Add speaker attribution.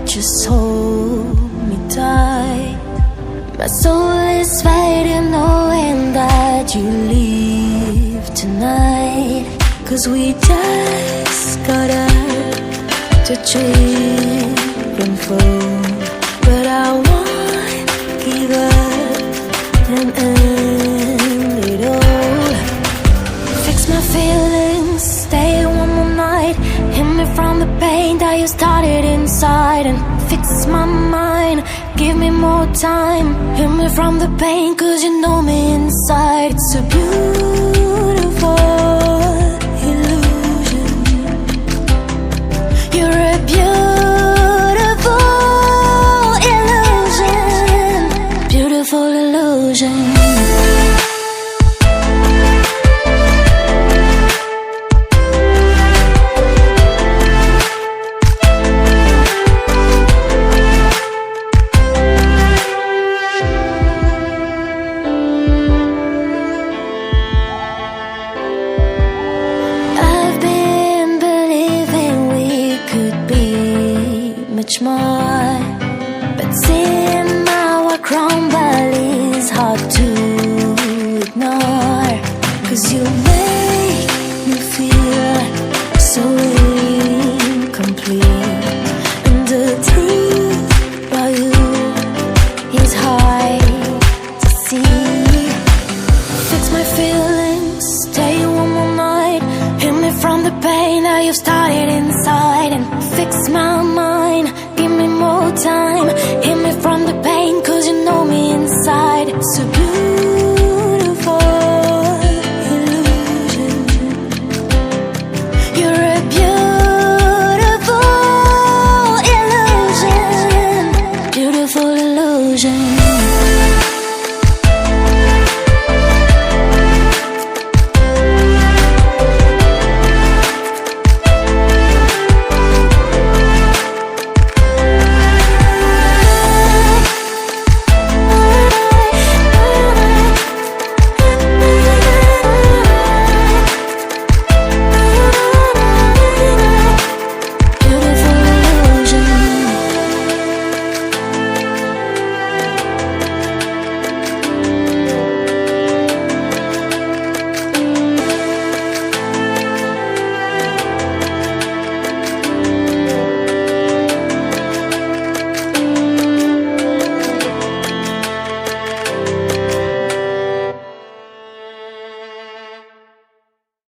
Speaker 1: just hold me tight. My soul is fading knowing that you leave tonight. 'Cause we just got up to trip and fall, but I won't give up and end it all. Fix my feelings, stay one more night. Hit me from the pain that you started inside, and fix my mind, give me more time. Hit me from the pain, 'cause you know me inside. It's a beautiful illusion. You're a beautiful illusion. Beautiful illusion. Much more, but seeing our crumble is hard to ignore. 'Cause you make me feel so incomplete, and the truth about you is hard